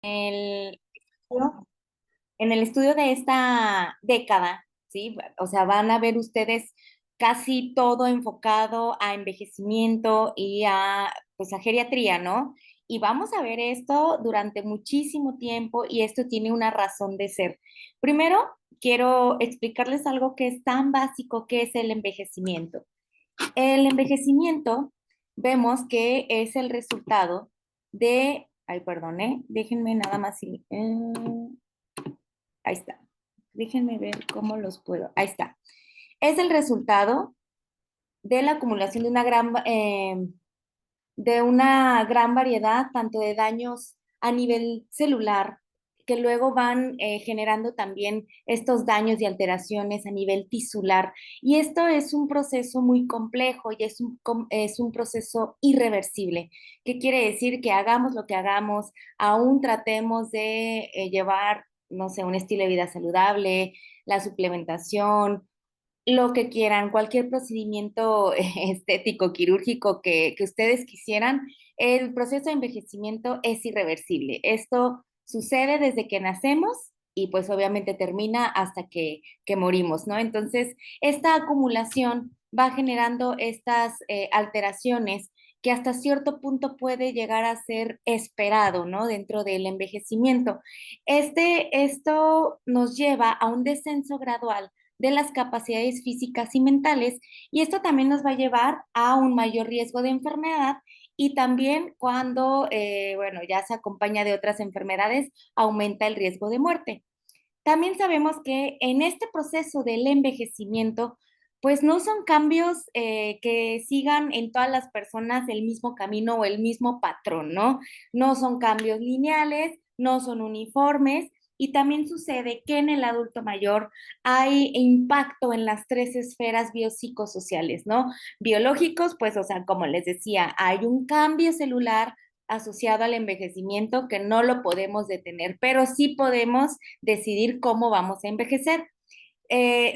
el, en el estudio de esta década, ¿sí? O sea, van a ver ustedes casi todo enfocado a envejecimiento y a, pues, a geriatría, ¿no? Y vamos a ver esto durante muchísimo tiempo y esto tiene una razón de ser. Primero, quiero explicarles algo que es tan básico que es el envejecimiento. El envejecimiento vemos que es el resultado de, ay, perdone, déjenme nada más, ahí está, déjenme ver cómo los puedo, ahí está. Es el resultado de la acumulación de una gran variedad, tanto de daños a nivel celular, que luego van generando también estos daños y alteraciones a nivel tisular. Y esto es un proceso muy complejo y es un proceso irreversible. ¿Qué quiere decir? Que hagamos lo que hagamos, aún tratemos de llevar, no sé, un estilo de vida saludable, la suplementación, lo que quieran, cualquier procedimiento estético, quirúrgico que ustedes quisieran, el proceso de envejecimiento es irreversible. Esto sucede desde que nacemos y pues obviamente termina hasta que morimos, ¿no? Entonces, esta acumulación va generando estas alteraciones que hasta cierto punto puede llegar a ser esperado, ¿no? Dentro del envejecimiento. Esto nos lleva a un descenso gradual de las capacidades físicas y mentales, y esto también nos va a llevar a un mayor riesgo de enfermedad y también cuando, bueno, ya se acompaña de otras enfermedades, aumenta el riesgo de muerte. También sabemos que en este proceso del envejecimiento, pues no son cambios que sigan en todas las personas el mismo camino o el mismo patrón, ¿no? No son cambios lineales, no son uniformes y también sucede que en el adulto mayor hay impacto en las tres esferas biopsicosociales, ¿no? Biológicos, pues, o sea, como les decía, hay un cambio celular asociado al envejecimiento que no lo podemos detener, pero sí podemos decidir cómo vamos a envejecer.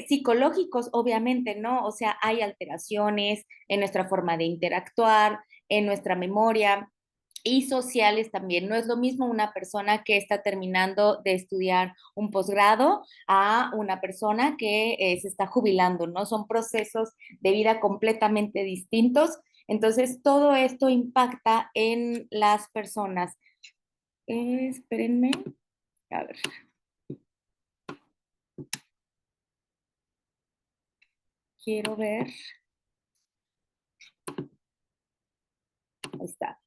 Psicológicos, obviamente, ¿no? O sea, hay alteraciones en nuestra forma de interactuar, en nuestra memoria y sociales también. No es lo mismo una persona que está terminando de estudiar un posgrado a una persona que se está jubilando, ¿no? Son procesos de vida completamente distintos. Entonces, todo esto impacta en las personas. Espérenme, a ver, quiero ver. Ahí está.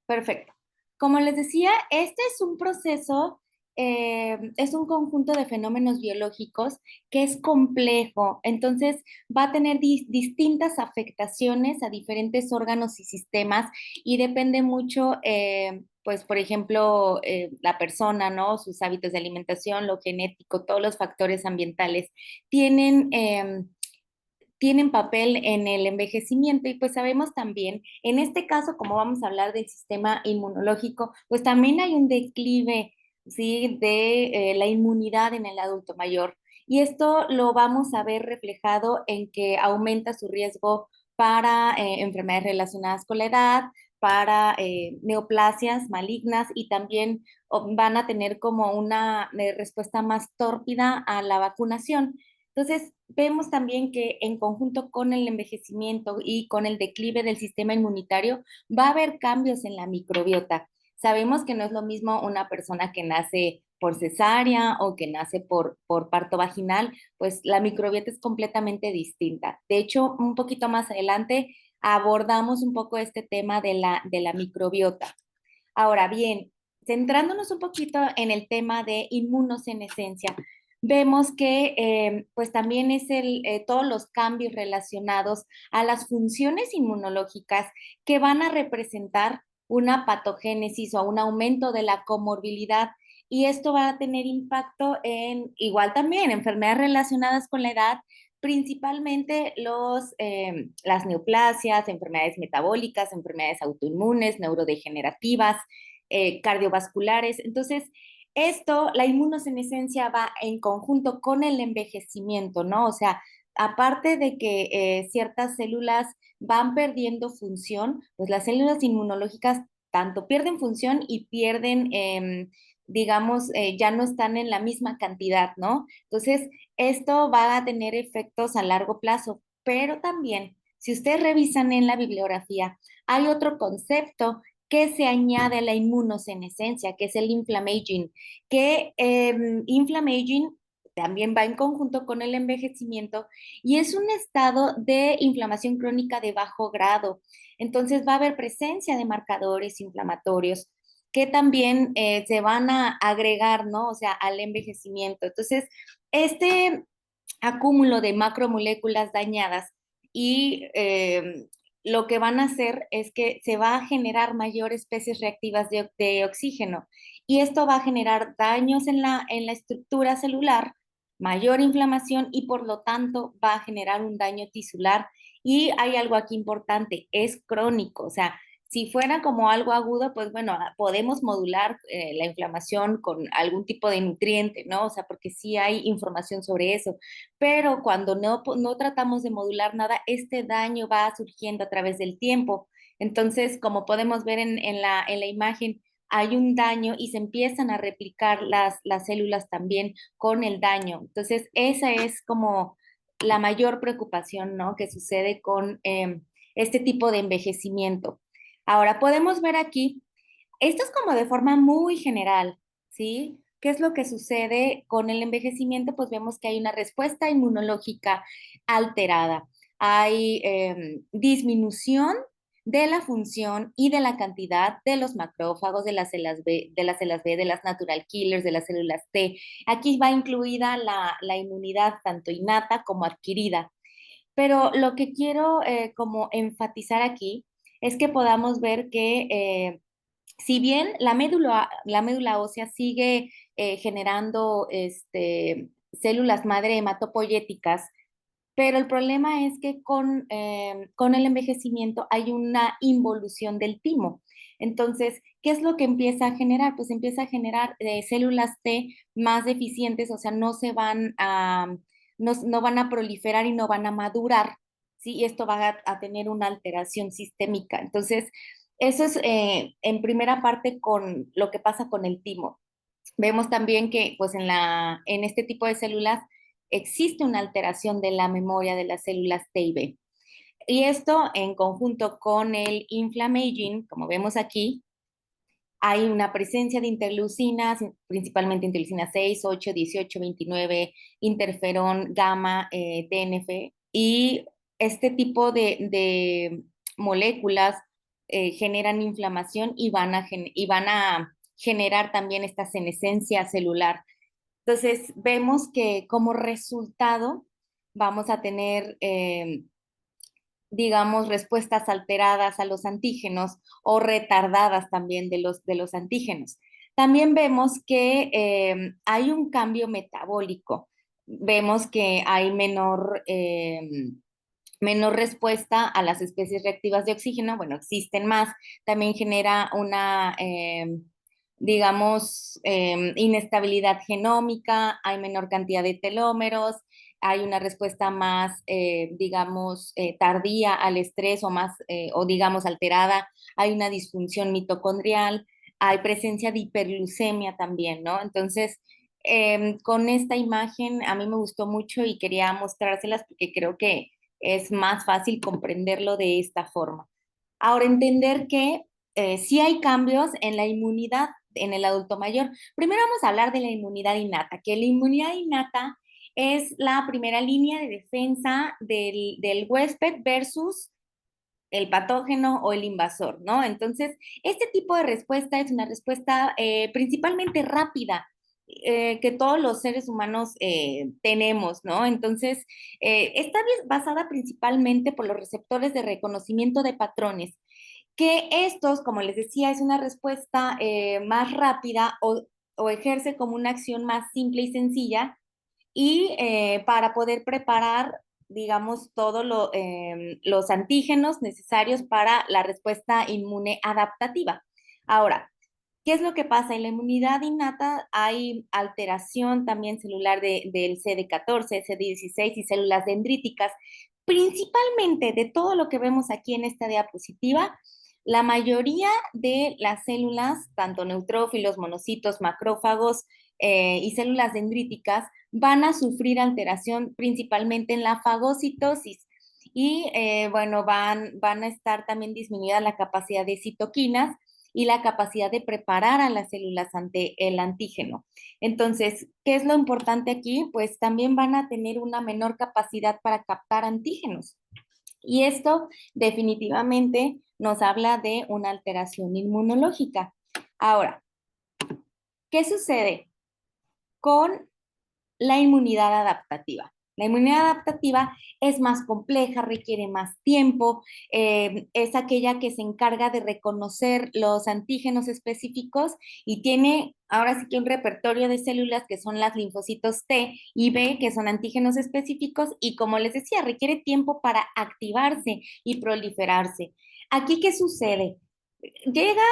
Perfecto. Como les decía, este es un proceso, es un conjunto de fenómenos biológicos que es complejo, entonces va a tener distintas afectaciones a diferentes órganos y sistemas y depende mucho, pues, por ejemplo, la persona, ¿no? Sus hábitos de alimentación, lo genético, todos los factores ambientales tienen... tienen papel en el envejecimiento y pues sabemos también, en este caso, como vamos a hablar del sistema inmunológico, pues también hay un declive, ¿sí? De la inmunidad en el adulto mayor. Y esto lo vamos a ver reflejado en que aumenta su riesgo para enfermedades relacionadas con la edad, para neoplasias malignas y también van a tener como una respuesta más tórpida a la vacunación. Entonces, vemos también que en conjunto con el envejecimiento y con el declive del sistema inmunitario, va a haber cambios en la microbiota. Sabemos que no es lo mismo una persona que nace por cesárea o que nace por parto vaginal, pues la microbiota es completamente distinta. De hecho, un poquito más adelante abordamos un poco este tema de la microbiota. Ahora bien, centrándonos un poquito en el tema de inmunosenescencia, vemos que pues también es todos los cambios relacionados a las funciones inmunológicas que van a representar una patogénesis o un aumento de la comorbilidad y esto va a tener impacto en igual también enfermedades relacionadas con la edad, principalmente las neoplasias, enfermedades metabólicas, enfermedades autoinmunes, neurodegenerativas, cardiovasculares. Entonces, esto, la inmunosenescencia va en conjunto con el envejecimiento, ¿no? O sea, aparte de que ciertas células van perdiendo función, pues las células inmunológicas tanto pierden función y pierden, digamos, ya no están en la misma cantidad, ¿no? Entonces, esto va a tener efectos a largo plazo, pero también, si ustedes revisan en la bibliografía, hay otro concepto que se añade a la inmunosenescencia, que es el inflammaging, que inflammaging también va en conjunto con el envejecimiento y es un estado de inflamación crónica de bajo grado. Entonces va a haber presencia de marcadores inflamatorios que también se van a agregar, ¿no? O sea, al envejecimiento. Entonces, este acúmulo de macromoléculas dañadas y lo que van a hacer es que se va a generar mayor especies reactivas de oxígeno y esto va a generar daños en la estructura celular, mayor inflamación y por lo tanto va a generar un daño tisular. Y hay algo aquí importante, es crónico, o sea, si fuera como algo agudo, pues bueno, podemos modular la inflamación con algún tipo de nutriente, ¿no? O sea, porque sí hay información sobre eso. Pero cuando no tratamos de modular nada, este daño va surgiendo a través del tiempo. Entonces, como podemos ver en la imagen, hay un daño y se empiezan a replicar las células también con el daño. Entonces, esa es como la mayor preocupación, ¿no? Que sucede con este tipo de envejecimiento. Ahora, podemos ver aquí, esto es como de forma muy general, ¿sí? ¿Qué es lo que sucede con el envejecimiento? Pues vemos que hay una respuesta inmunológica alterada. Hay disminución de la función y de la cantidad de los macrófagos, de las células B, de las natural killers, de las células T. Aquí va incluida la inmunidad tanto innata como adquirida. Pero lo que quiero como enfatizar aquí es que podamos ver que si bien la médula ósea sigue generando células madre hematopoyéticas, pero el problema es que con el envejecimiento hay una involución del timo. Entonces, ¿qué es lo que empieza a generar? Pues empieza a generar células T más deficientes, o sea, no van a proliferar y no van a madurar, ¿sí? Y esto va a tener una alteración sistémica. Entonces, eso es en primera parte con lo que pasa con el timo. Vemos también que pues en este tipo de células existe una alteración de la memoria de las células T y B. Y esto en conjunto con el inflammaging, como vemos aquí, hay una presencia de interleucinas, principalmente interleucina 6, 8, 18, 29, interferón, gamma, TNF, y este tipo de moléculas generan inflamación y van a generar también esta senescencia celular. Entonces, vemos que como resultado vamos a tener digamos, respuestas alteradas a los antígenos o retardadas también de los antígenos. También vemos que hay un cambio metabólico. Vemos que hay menor respuesta a las especies reactivas de oxígeno, bueno, existen más, también genera una, digamos, inestabilidad genómica, hay menor cantidad de telómeros, hay una respuesta más, digamos, tardía al estrés o más, o digamos, alterada, hay una disfunción mitocondrial, hay presencia de hiperglucemia también, ¿no? Entonces, con esta imagen a mí me gustó mucho y quería mostrárselas porque creo que es más fácil comprenderlo de esta forma. Ahora, entender que sí hay cambios en la inmunidad en el adulto mayor. Primero vamos a hablar de la inmunidad innata, que la inmunidad innata es la primera línea de defensa del huésped versus el patógeno o el invasor, ¿no? Entonces, este tipo de respuesta es una respuesta principalmente rápida, que todos los seres humanos tenemos, ¿no? Entonces, está basada principalmente por los receptores de reconocimiento de patrones, que estos, como les decía, es una respuesta más rápida o ejerce como una acción más simple y sencilla y para poder preparar, digamos, todos los antígenos necesarios para la respuesta inmune adaptativa. Ahora, ¿qué es lo que pasa? En la inmunidad innata hay alteración también celular del CD14, CD16 y células dendríticas. Principalmente de todo lo que vemos aquí en esta diapositiva, La mayoría de las células, tanto neutrófilos, monocitos, macrófagos y células dendríticas, van a sufrir alteración principalmente en la fagocitosis. Y bueno, van a estar también disminuida la capacidad de citoquinas y la capacidad de preparar a las células ante el antígeno. Entonces, ¿qué es lo importante aquí? Pues también van a tener una menor capacidad para captar antígenos. Y esto definitivamente nos habla de una alteración inmunológica. Ahora, ¿qué sucede con la inmunidad adaptativa? La inmunidad adaptativa es más compleja, requiere más tiempo, es aquella que se encarga de reconocer los antígenos específicos y tiene ahora sí que un repertorio de células que son las linfocitos T y B, que son antígenos específicos, y como les decía, requiere tiempo para activarse y proliferarse. Aquí, ¿qué sucede? Llega,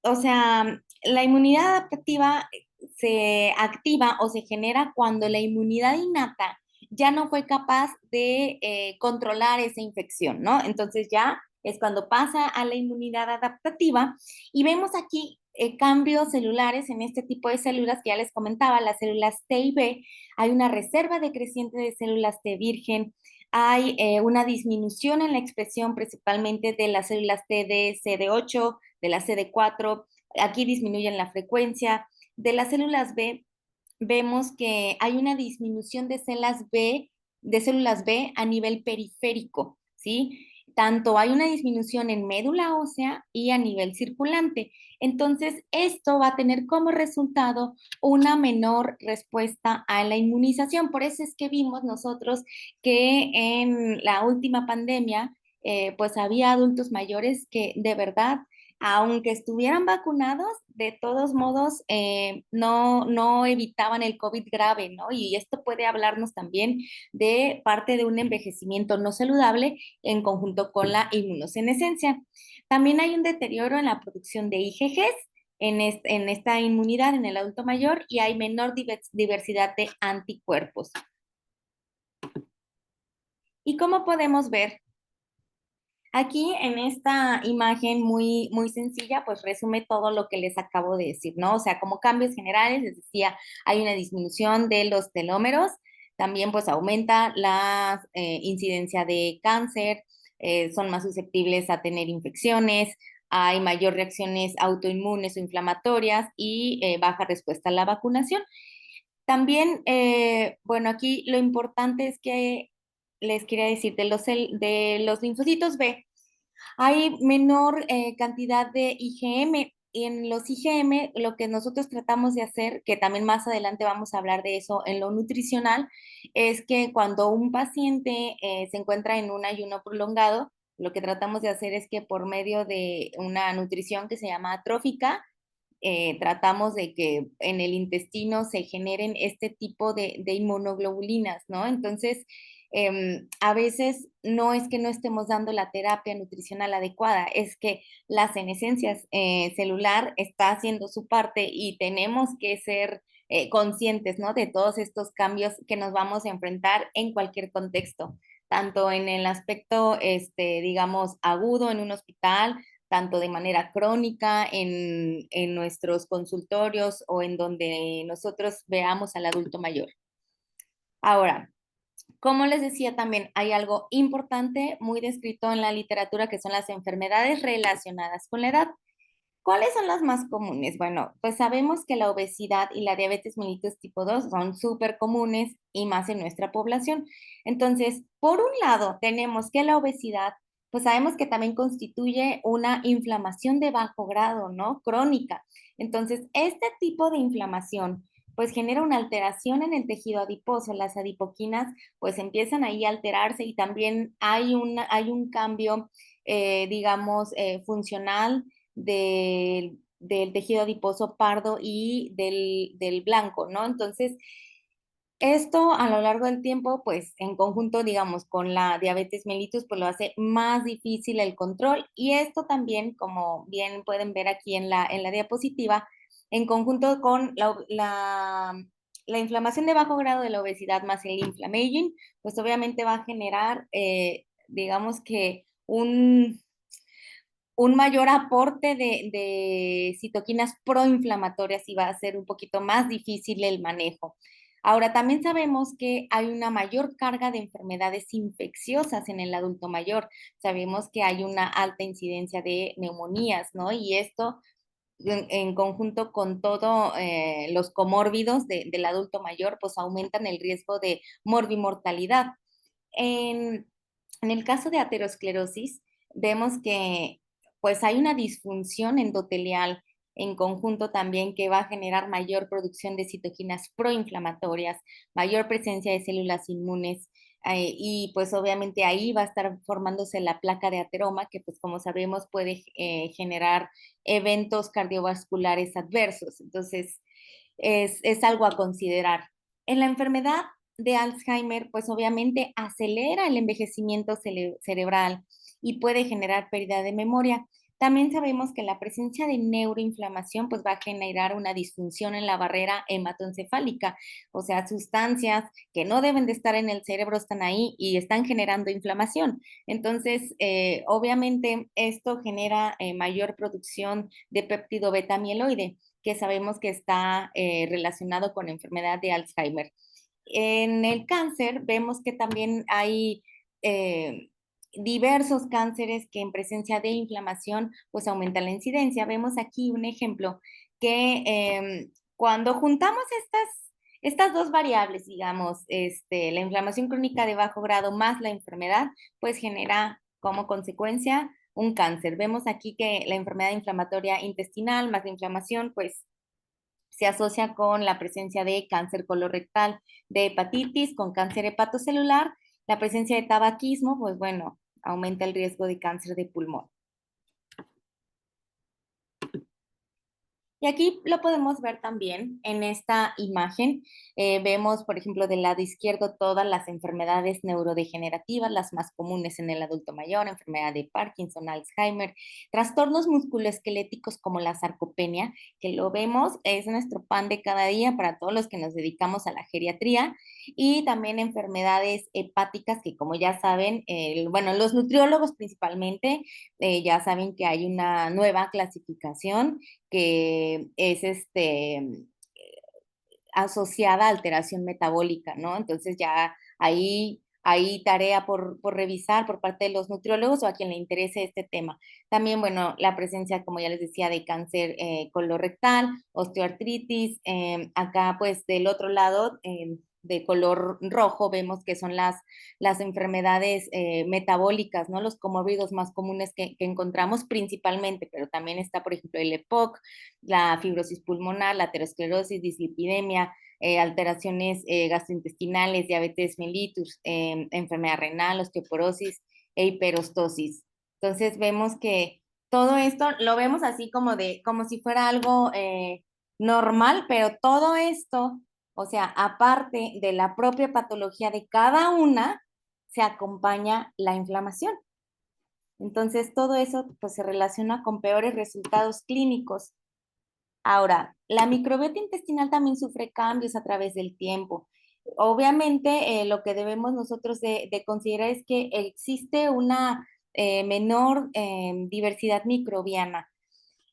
o sea, la inmunidad adaptativa se activa o se genera cuando la inmunidad innata ya no fue capaz de controlar esa infección, ¿no? Entonces ya es cuando pasa a la inmunidad adaptativa y vemos aquí cambios celulares en este tipo de células que ya les comentaba, las células T y B. Hay una reserva decreciente de células T virgen, hay una disminución en la expresión principalmente de las células TD, CD8, de la CD4, aquí disminuyen la frecuencia. De las células B, vemos que hay una disminución de células B a nivel periférico, ¿sí? Tanto hay una disminución en médula ósea y a nivel circulante. Entonces, esto va a tener como resultado una menor respuesta a la inmunización. Por eso es que vimos nosotros que en la última pandemia, pues había adultos mayores que de verdad aunque estuvieran vacunados, de todos modos no evitaban el COVID grave, ¿no? Y esto puede hablarnos también de parte de un envejecimiento no saludable en conjunto con la inmunosenescencia. También hay un deterioro en la producción de IgGs en esta inmunidad en el adulto mayor y hay menor diversidad de anticuerpos. ¿Y cómo podemos ver? Aquí en esta imagen muy sencilla, pues resume todo lo que les acabo de decir, ¿no? O sea, como cambios generales, les decía, hay una disminución de los telómeros, también pues aumenta la incidencia de cáncer, son más susceptibles a tener infecciones, hay mayor reacciones autoinmunes o inflamatorias y baja respuesta a la vacunación. También, bueno, aquí lo importante es que les quería decir de los linfocitos B, hay menor cantidad de IgM. En los IgM, lo que nosotros tratamos de hacer, que también más adelante vamos a hablar de eso en lo nutricional, es que cuando un paciente se encuentra en un ayuno prolongado, lo que tratamos de hacer es que por medio de una nutrición que se llama atrófica, tratamos de que en el intestino se generen este tipo de inmunoglobulinas, ¿no? Entonces, a veces no es que no estemos dando la terapia nutricional adecuada, es que la senescencia celular está haciendo su parte y tenemos que ser conscientes, ¿no? De todos estos cambios que nos vamos a enfrentar en cualquier contexto, tanto en el aspecto, digamos, agudo en un hospital, tanto de manera crónica en nuestros consultorios o en donde nosotros veamos al adulto mayor. Ahora, como les decía también, hay algo importante muy descrito en la literatura que son las enfermedades relacionadas con la edad. ¿Cuáles son las más comunes? Bueno, pues sabemos que la obesidad y la diabetes mellitus tipo 2 son súper comunes y más en nuestra población. Entonces, por un lado, tenemos que la obesidad, pues sabemos que también constituye una inflamación de bajo grado, ¿no? Crónica. Entonces, este tipo de inflamación, pues genera una alteración en el tejido adiposo. Las adipoquinas, pues empiezan ahí a alterarse y también hay un cambio, digamos, funcional del tejido adiposo pardo y del blanco, ¿no? Entonces, esto a lo largo del tiempo, pues en conjunto, digamos, con la diabetes mellitus, pues lo hace más difícil el control y esto también, como bien pueden ver aquí en la diapositiva, en conjunto con la inflamación de bajo grado de la obesidad más el inflammaging, pues obviamente va a generar, digamos que un mayor aporte de citoquinas proinflamatorias y va a ser un poquito más difícil el manejo. Ahora, también sabemos que hay una mayor carga de enfermedades infecciosas en el adulto mayor. Sabemos que hay una alta incidencia de neumonías, ¿no? Y esto en conjunto con todos los comórbidos del adulto mayor, pues aumentan el riesgo de morbimortalidad. En, en el caso de aterosclerosis, vemos que pues hay una disfunción endotelial en conjunto también que va a generar mayor producción de citoquinas proinflamatorias, mayor presencia de células inmunes y pues obviamente ahí va a estar formándose la placa de ateroma que pues como sabemos puede generar eventos cardiovasculares adversos. Entonces es algo a considerar. En la enfermedad de Alzheimer, pues obviamente acelera el envejecimiento cerebral y puede generar pérdida de memoria. También sabemos que la presencia de neuroinflamación pues va a generar una disfunción en la barrera hematoencefálica, o sea, sustancias que no deben de estar en el cerebro están ahí y están generando inflamación. Entonces, obviamente esto genera mayor producción de péptido beta mieloide, que sabemos que está relacionado con enfermedad de Alzheimer. En el cáncer vemos que también hay diversos cánceres que en presencia de inflamación pues aumenta la incidencia. Vemos aquí un ejemplo que cuando juntamos estas dos variables, digamos, la inflamación crónica de bajo grado más la enfermedad, pues genera como consecuencia un cáncer. Vemos aquí que la enfermedad inflamatoria intestinal más la inflamación, pues se asocia con la presencia de cáncer colorectal, de hepatitis, con cáncer hepatocelular. La presencia de tabaquismo, pues bueno, aumenta el riesgo de cáncer de pulmón. Y aquí lo podemos ver también en esta imagen. Vemos, por ejemplo, del lado izquierdo todas las enfermedades neurodegenerativas, las más comunes en el adulto mayor, enfermedad de Parkinson, Alzheimer, trastornos musculoesqueléticos como la sarcopenia, que lo vemos, es nuestro pan de cada día para todos los que nos dedicamos a la geriatría, y también enfermedades hepáticas que, como ya saben, bueno, los nutriólogos principalmente ya saben que hay una nueva clasificación que es asociada a alteración metabólica, ¿no? Entonces ya ahí hay tarea por revisar por parte de los nutriólogos o a quien le interese este tema. También, bueno, la presencia, como ya les decía, de cáncer colorectal, osteoartritis. Acá, pues, del otro lado, de color rojo, vemos que son las enfermedades metabólicas, ¿no? Los comórbidos más comunes que encontramos principalmente, pero también está, por ejemplo, el EPOC, la fibrosis pulmonar, la aterosclerosis, dislipidemia, alteraciones gastrointestinales, diabetes mellitus, enfermedad renal, osteoporosis e hiperostosis. Entonces vemos que todo esto lo vemos así como si fuera algo normal, pero todo esto, o sea, aparte de la propia patología de cada una, se acompaña la inflamación. Entonces todo eso pues se relaciona con peores resultados clínicos. Ahora, la microbiota intestinal también sufre cambios a través del tiempo. Obviamente, lo que debemos nosotros de considerar es que existe una menor diversidad microbiana.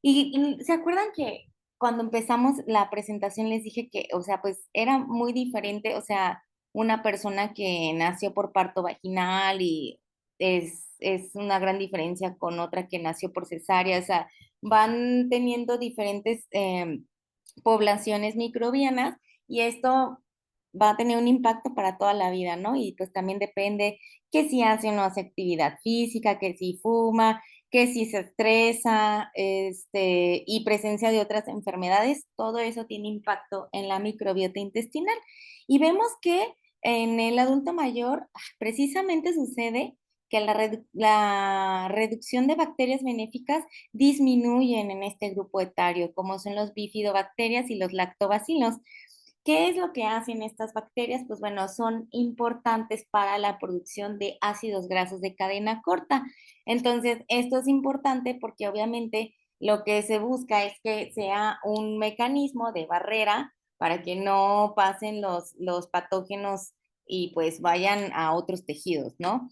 Y ¿se acuerdan que cuando empezamos la presentación les dije que, o sea, pues era muy diferente, o sea, una persona que nació por parto vaginal y es una gran diferencia con otra que nació por cesárea, o sea, van teniendo diferentes poblaciones microbianas y esto va a tener un impacto para toda la vida, ¿no? Y pues también depende que si hace o no hace actividad física, que si fuma, que si se estresa, y presencia de otras enfermedades, todo eso tiene impacto en la microbiota intestinal. Y vemos que en el adulto mayor precisamente sucede que la reducción de bacterias benéficas disminuyen en este grupo etario, como son los bifidobacterias y los lactobacilos. ¿Qué es lo que hacen estas bacterias? Pues bueno, son importantes para la producción de ácidos grasos de cadena corta. Entonces, esto es importante porque obviamente lo que se busca es que sea un mecanismo de barrera para que no pasen los patógenos y pues vayan a otros tejidos, ¿no?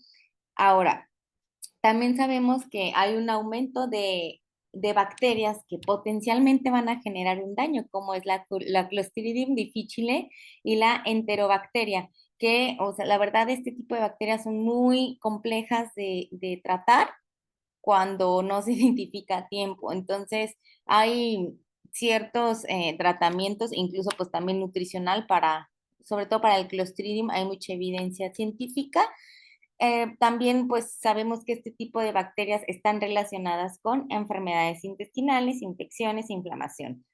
Ahora, También sabemos que hay un aumento de bacterias que potencialmente van a generar un daño, como es la Clostridium difficile y la Enterobacteria, que, o sea, la verdad, este tipo de bacterias son muy complejas de tratar cuando no se identifica a tiempo. Entonces, hay ciertos tratamientos, incluso pues también nutricional para, sobre todo para el Clostridium, hay mucha evidencia científica. También pues sabemos que este tipo de bacterias están relacionadas con enfermedades intestinales, infecciones, inflamación.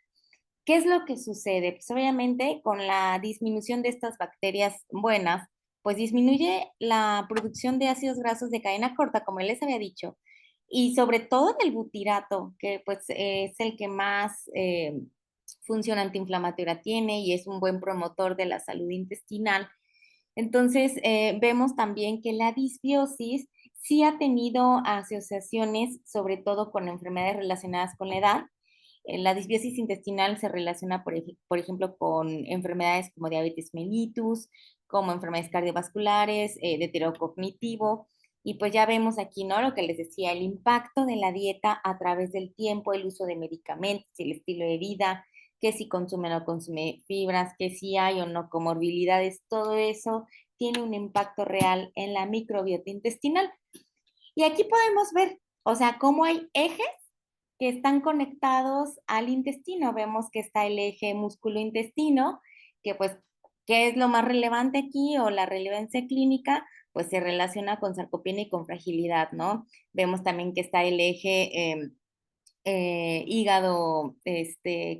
¿Qué es lo que sucede? Pues obviamente con la disminución de estas bacterias buenas, pues disminuye la producción de ácidos grasos de cadena corta, como les había dicho, y sobre todo del butirato, que pues es el que más función antiinflamatoria tiene y es un buen promotor de la salud intestinal. Entonces, vemos también que la disbiosis sí ha tenido asociaciones, sobre todo con enfermedades relacionadas con la edad. La disbiosis intestinal se relaciona, por ejemplo, con enfermedades como diabetes mellitus, como enfermedades cardiovasculares, deterioro cognitivo. Y pues ya vemos aquí, ¿no? Lo que les decía, el impacto de la dieta a través del tiempo, el uso de medicamentos, el estilo de vida, que si consume o no consume fibras, que si hay o no comorbilidades, todo eso tiene un impacto real en la microbiota intestinal. Y aquí podemos ver, o sea, cómo hay ejes que están conectados al intestino. Vemos que está el eje músculo-intestino, que pues, ¿qué es lo más relevante aquí o la relevancia clínica? Pues se relaciona con sarcopenia y con fragilidad, ¿no? Vemos también que está el eje hígado,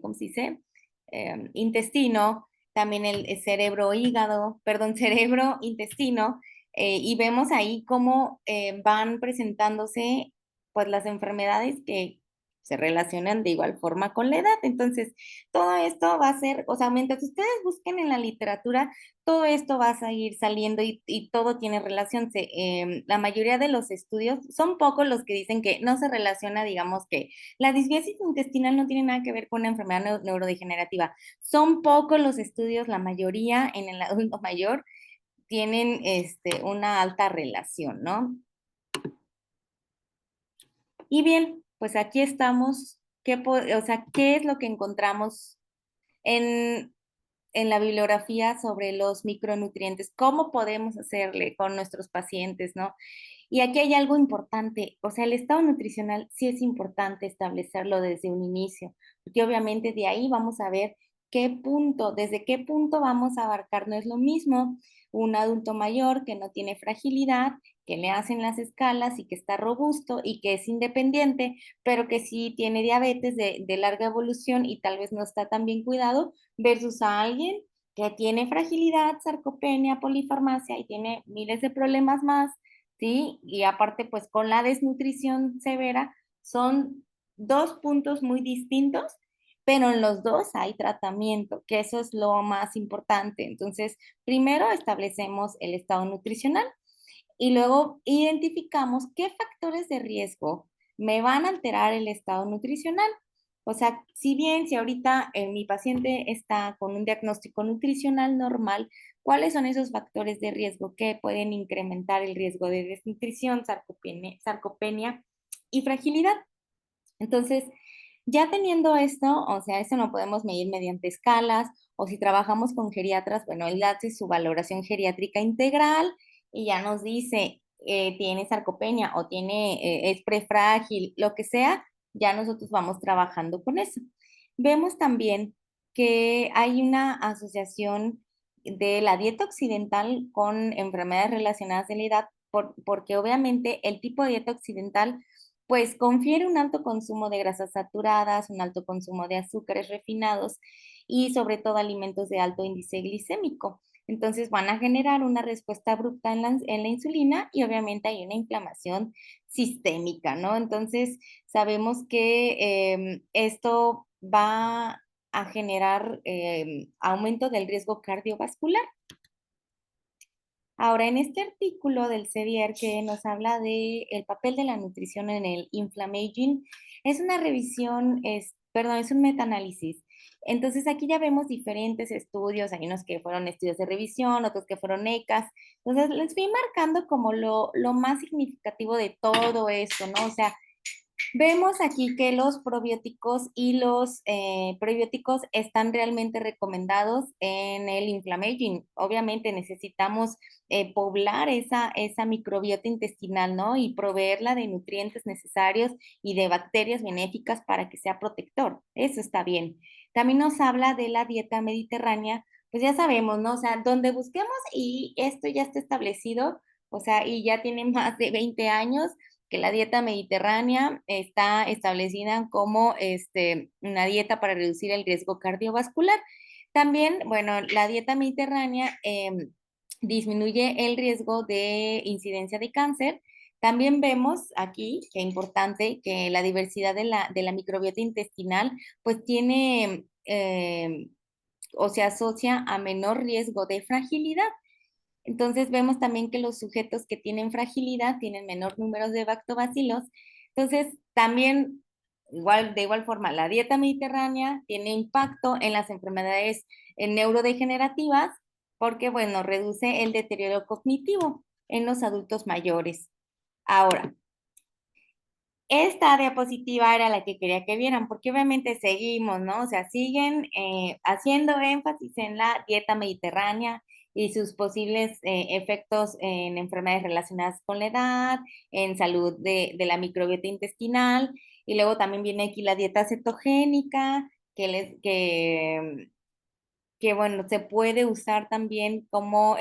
¿cómo se dice? Intestino, también el cerebro-hígado, perdón, cerebro-intestino, y vemos ahí cómo van presentándose pues las enfermedades que se relacionan de igual forma con la edad. Entonces, todo esto va a ser, o sea, mientras ustedes busquen en la literatura, todo esto va a seguir saliendo y todo tiene relación. La mayoría de los estudios, son pocos los que dicen que no se relaciona, digamos que la disbiosis intestinal no tiene nada que ver con una enfermedad neurodegenerativa. Son pocos los estudios, la mayoría en el adulto mayor tienen una alta relación, ¿no? Y bien, pues aquí estamos. O sea, ¿qué es lo que encontramos en, en la bibliografía sobre los micronutrientes? ¿Cómo podemos hacerle con nuestros pacientes, no? Y aquí hay algo importante, o sea, el estado nutricional sí es importante establecerlo desde un inicio, porque obviamente de ahí vamos a ver desde qué punto vamos a abarcar. No es lo mismo un adulto mayor que no tiene fragilidad, que le hacen las escalas y que está robusto y que es independiente, pero que sí tiene diabetes de larga evolución y tal vez no está tan bien cuidado, versus a alguien que tiene fragilidad, sarcopenia, polifarmacia y tiene miles de problemas más. ¿Sí? Y aparte, pues con la desnutrición severa, son dos puntos muy distintos, pero en los dos hay tratamiento, que eso es lo más importante. Entonces, primero establecemos el estado nutricional y luego identificamos qué factores de riesgo me van a alterar el estado nutricional. O sea, si ahorita mi paciente está con un diagnóstico nutricional normal, ¿cuáles son esos factores de riesgo que pueden incrementar el riesgo de desnutrición, sarcopenia y fragilidad? Entonces, ya teniendo esto, o sea, esto lo podemos medir mediante escalas, o si trabajamos con geriatras, bueno, él hace su valoración geriátrica integral y ya nos dice, tiene sarcopenia o es prefrágil, lo que sea, ya nosotros vamos trabajando con eso. Vemos también que hay una asociación de la dieta occidental con enfermedades relacionadas a la edad, porque obviamente el tipo de dieta occidental pues confiere un alto consumo de grasas saturadas, un alto consumo de azúcares refinados y sobre todo alimentos de alto índice glicémico. Entonces van a generar una respuesta abrupta en la insulina y obviamente hay una inflamación sistémica, ¿no? Entonces sabemos que esto va a generar aumento del riesgo cardiovascular. Ahora, en este artículo del Sevier que nos habla de el papel de la nutrición en el inflammaging, es una revisión, perdón, es un metaanálisis Entonces aquí ya vemos diferentes estudios, hay unos que fueron estudios de revisión, otros que fueron ECAs. Entonces les fui marcando como lo más significativo de todo esto, ¿no? O sea, vemos aquí que los probióticos y los prebióticos están realmente recomendados en el inflammaging. Obviamente necesitamos poblar esa microbiota intestinal, ¿no? Y proveerla de nutrientes necesarios y de bacterias benéficas para que sea protector. Eso está bien. También nos habla de la dieta mediterránea, pues ya sabemos, ¿no? O sea, donde busquemos y esto ya está establecido, o sea, y ya tiene más de 20 años que la dieta mediterránea está establecida como una dieta para reducir el riesgo cardiovascular. También, bueno, la dieta mediterránea disminuye el riesgo de incidencia de cáncer. También vemos aquí, que es importante, que la diversidad de la microbiota intestinal, pues tiene o se asocia a menor riesgo de fragilidad. Entonces vemos también que los sujetos que tienen fragilidad tienen menor número de lactobacilos. Entonces también, de igual forma, la dieta mediterránea tiene impacto en las enfermedades neurodegenerativas porque, bueno, reduce el deterioro cognitivo en los adultos mayores. Ahora, esta diapositiva era la que quería que vieran, porque obviamente seguimos, ¿no? O sea, siguen haciendo énfasis en la dieta mediterránea y sus posibles efectos en enfermedades relacionadas con la edad, en salud de la microbiota intestinal, y luego también viene aquí la dieta cetogénica, que bueno, se puede usar también como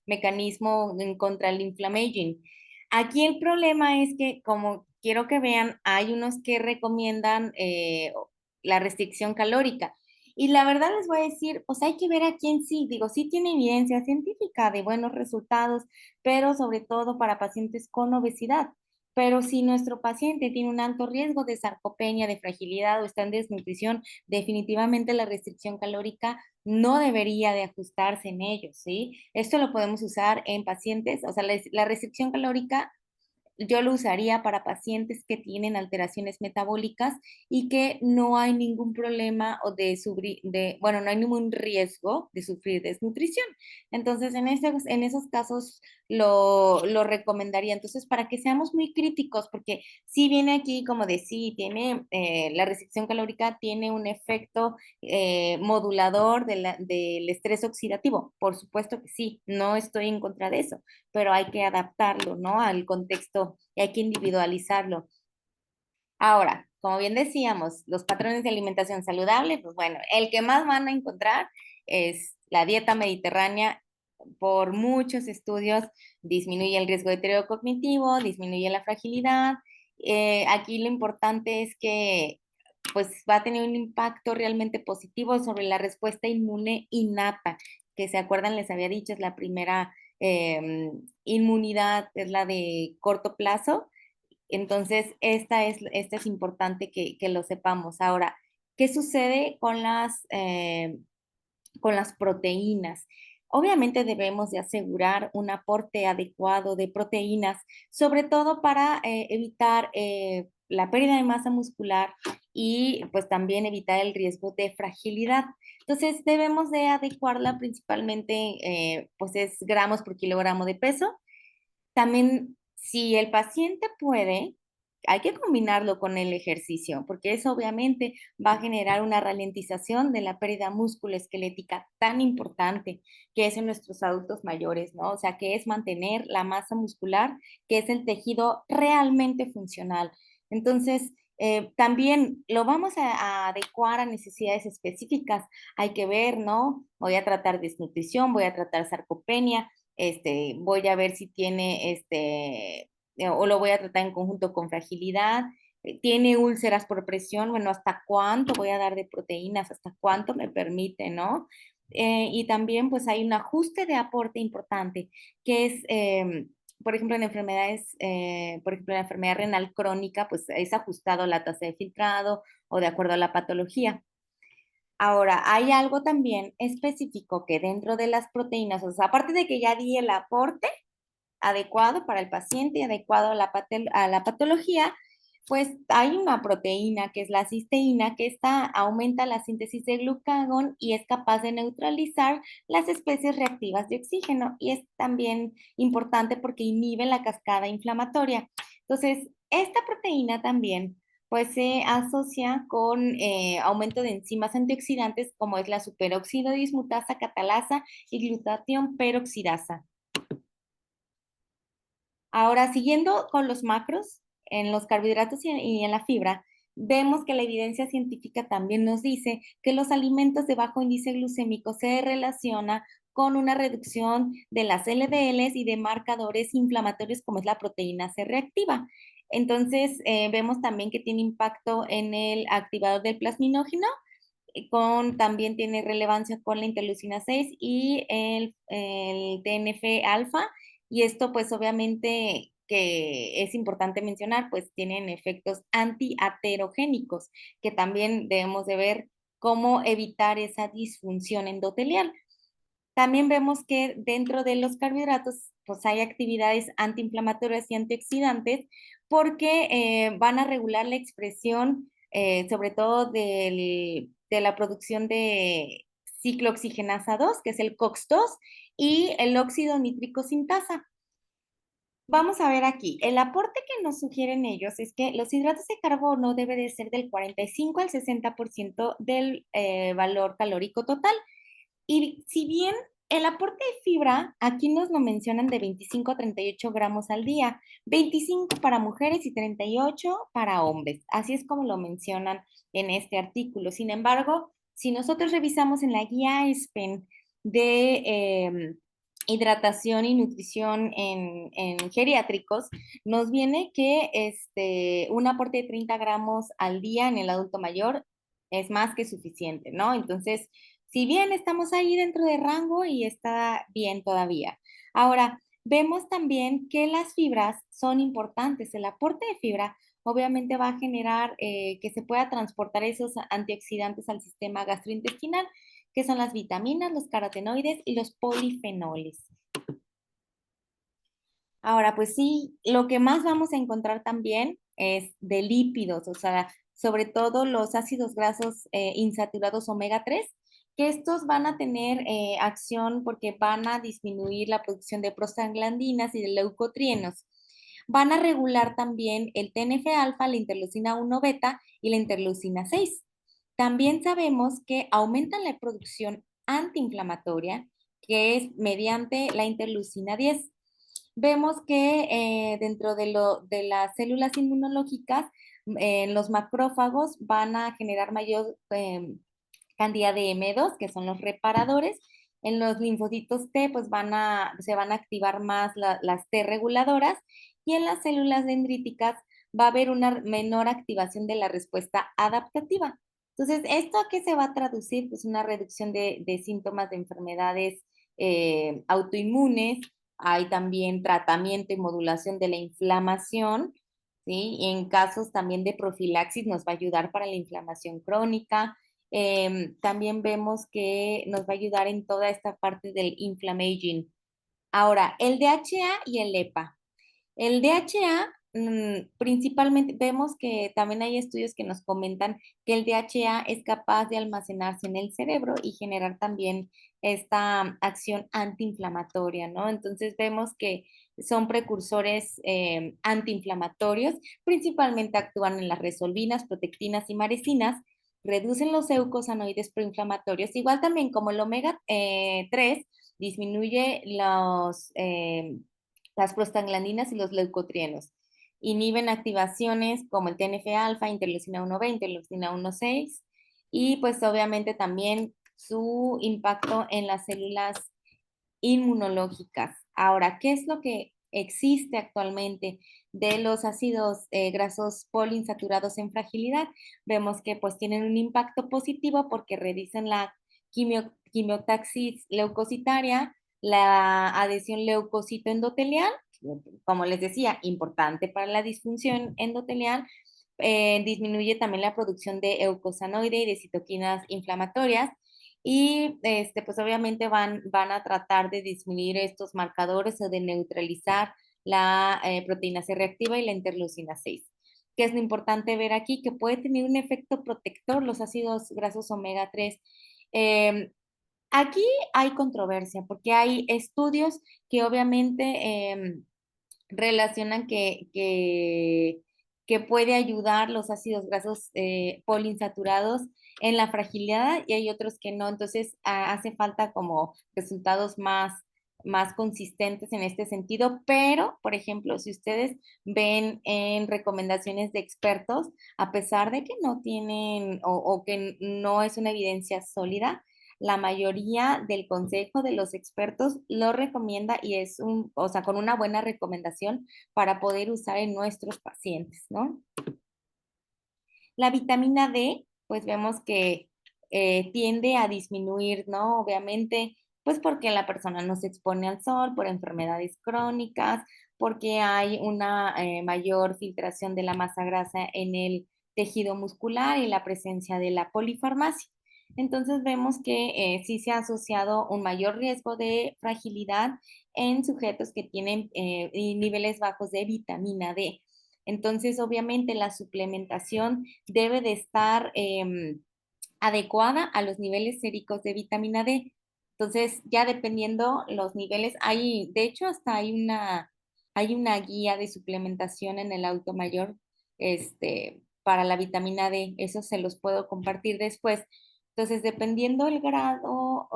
mecanismo en contra el inflammaging. Aquí el problema es que, como quiero que vean, hay unos que recomiendan la restricción calórica. Y la verdad les voy a decir, pues hay que ver a quién sí, digo, sí tiene evidencia científica de buenos resultados, pero sobre todo para pacientes con obesidad. Pero si nuestro paciente tiene un alto riesgo de sarcopenia, de fragilidad o está en desnutrición, definitivamente la restricción calórica no debería de ajustarse en ellos, ¿sí? Esto lo podemos usar en pacientes, o sea, la restricción calórica yo lo usaría para pacientes que tienen alteraciones metabólicas y que no hay ningún problema o bueno, no hay ningún riesgo de sufrir desnutrición. Entonces, en esos casos lo recomendaría. Entonces, para que seamos muy críticos, porque si viene aquí como de sí, tiene la restricción calórica tiene un efecto modulador del estrés oxidativo. Por supuesto que sí, no estoy en contra de eso, pero hay que adaptarlo, ¿no? Al contexto y hay que individualizarlo. Ahora, como bien decíamos, los patrones de alimentación saludable, pues bueno, el que más van a encontrar es la dieta mediterránea. Por muchos estudios disminuye el riesgo de deterioro cognitivo, disminuye la fragilidad. Aquí lo importante es que pues va a tener un impacto realmente positivo sobre la respuesta inmune innata, que se acuerdan, les había dicho, es la primera inmunidad, es la de corto plazo. Entonces, esta es importante que lo sepamos. Ahora, ¿qué sucede con las proteínas? Obviamente debemos de asegurar un aporte adecuado de proteínas, sobre todo para evitar la pérdida de masa muscular y pues también evitar el riesgo de fragilidad. Entonces debemos de adecuarla principalmente, pues es gramos por kilogramo de peso. También, si el paciente puede, hay que combinarlo con el ejercicio, porque eso obviamente va a generar una ralentización de la pérdida musculoesquelética tan importante que es en nuestros adultos mayores, ¿no? O sea, que es mantener la masa muscular, que es el tejido realmente funcional. Entonces, también lo vamos a adecuar a necesidades específicas. Hay que ver, ¿no? Voy a tratar desnutrición, voy a tratar sarcopenia, voy a ver si tiene, o lo voy a tratar en conjunto con fragilidad, tiene úlceras por presión, bueno, ¿hasta cuánto voy a dar de proteínas? ¿Hasta cuánto me permite, no? Y también pues hay un ajuste de aporte importante, que es, por ejemplo, en enfermedades, por ejemplo, en la enfermedad renal crónica, pues es ajustado la tasa de filtrado o de acuerdo a la patología. Ahora, hay algo también específico que dentro de las proteínas, o sea, aparte de que ya di el aporte adecuado para el paciente y adecuado a la patología, Pues hay una proteína que es la cisteína, que esta aumenta la síntesis de glucagón y es capaz de neutralizar las especies reactivas de oxígeno. Y es también importante porque inhibe la cascada inflamatoria. Entonces, esta proteína también pues se asocia con aumento de enzimas antioxidantes como es la superóxido dismutasa catalasa y glutatión peroxidasa. Ahora, siguiendo con los macros, en los carbohidratos y en la fibra, vemos que la evidencia científica también nos dice que los alimentos de bajo índice glucémico se relaciona con una reducción de las LDLs y de marcadores inflamatorios como es la proteína C reactiva. Entonces, vemos también que tiene impacto en el activador del plasminógeno, también tiene relevancia con la interleucina 6 y el TNF-alfa, y esto pues obviamente que es importante mencionar, pues tienen efectos antiaterogénicos, que también debemos de ver cómo evitar esa disfunción endotelial. También vemos que dentro de los carbohidratos pues hay actividades antiinflamatorias y antioxidantes porque van a regular la expresión sobre todo de la producción de ciclooxigenasa 2, que es el COX-2, y el óxido nítrico sintasa. Vamos a ver aquí, el aporte que nos sugieren ellos es que los hidratos de carbono debe de ser del 45 al 60% del valor calórico total. Y si bien el aporte de fibra, aquí nos lo mencionan de 25 a 38 gramos al día, 25 para mujeres y 38 para hombres. Así es como lo mencionan en este artículo. Sin embargo, si nosotros revisamos en la guía ESPEN de hidratación y nutrición en geriátricos, nos viene que un aporte de 30 gramos al día en el adulto mayor es más que suficiente, ¿no? Entonces, si bien estamos ahí dentro de rango y está bien todavía. Ahora, vemos también que las fibras son importantes. El aporte de fibra obviamente va a generar que se pueda transportar esos antioxidantes al sistema gastrointestinal, que son las vitaminas, los carotenoides y los polifenoles. Ahora, pues sí, lo que más vamos a encontrar también es de lípidos, o sea, sobre todo los ácidos grasos insaturados omega 3, que estos van a tener acción porque van a disminuir la producción de prostaglandinas y de leucotrienos. Van a regular también el TNF-alfa, la interleucina 1 beta y la interleucina 6. También sabemos que aumentan la producción antiinflamatoria, que es mediante la interleucina 10. Vemos que dentro de las células inmunológicas, los macrófagos van a generar mayor cantidad de M2, que son los reparadores. En los linfocitos T, pues se van a activar más las T reguladoras, y en las células dendríticas va a haber una menor activación de la respuesta adaptativa. Entonces, ¿esto a qué se va a traducir? Pues una reducción de síntomas de enfermedades autoinmunes. Hay también tratamiento y modulación de la inflamación, ¿sí? Y en casos también de profilaxis nos va a ayudar para la inflamación crónica. También vemos que nos va a ayudar en toda esta parte del inflammaging. Ahora, el DHA y el EPA. El DHA, principalmente, vemos que también hay estudios que nos comentan que el DHA es capaz de almacenarse en el cerebro y generar también esta acción antiinflamatoria, ¿no? Entonces vemos que son precursores antiinflamatorios, principalmente actúan en las resolvinas, protectinas y marecinas, reducen los eucosanoides proinflamatorios, igual también como el omega 3 disminuye las prostaglandinas y los leucotrienos. Inhiben activaciones como el TNF-alfa, interleucina 1-20, interleucina 1-6, y pues obviamente también su impacto en las células inmunológicas. Ahora, ¿qué es lo que existe actualmente de los ácidos grasos poliinsaturados en fragilidad? Vemos que pues tienen un impacto positivo porque reducen la quimiotaxis leucocitaria, la adhesión leucocito endotelial, como les decía, importante para la disfunción endotelial. Disminuye también la producción de eucosanoide y de citoquinas inflamatorias, y pues obviamente van a tratar de disminuir estos marcadores o de neutralizar la proteína C reactiva y la interleucina 6. ¿Qué es lo importante ver aquí? Que puede tener un efecto protector los ácidos grasos omega 3. Eh, Aquí hay controversia porque hay estudios que obviamente relacionan que puede ayudar los ácidos grasos poliinsaturados en la fragilidad y hay otros que no. Entonces, hace falta como resultados más consistentes en este sentido, pero, por ejemplo, si ustedes ven en recomendaciones de expertos, a pesar de que no tienen o que no es una evidencia sólida, la mayoría del consejo de los expertos lo recomienda y es o sea, con una buena recomendación para poder usar en nuestros pacientes, ¿no? La vitamina D, pues vemos que tiende a disminuir, ¿no? Obviamente, pues porque la persona no se expone al sol, por enfermedades crónicas, porque hay una mayor filtración de la masa grasa en el tejido muscular y la presencia de la polifarmacia. Entonces vemos que sí se ha asociado un mayor riesgo de fragilidad en sujetos que tienen niveles bajos de vitamina D. Entonces, obviamente, la suplementación debe de estar adecuada a los niveles séricos de vitamina D. Entonces, ya dependiendo los niveles, hay, de hecho, hasta hay una guía de suplementación en el auto mayor, para la vitamina D. Eso se los puedo compartir después. Entonces, dependiendo el grado,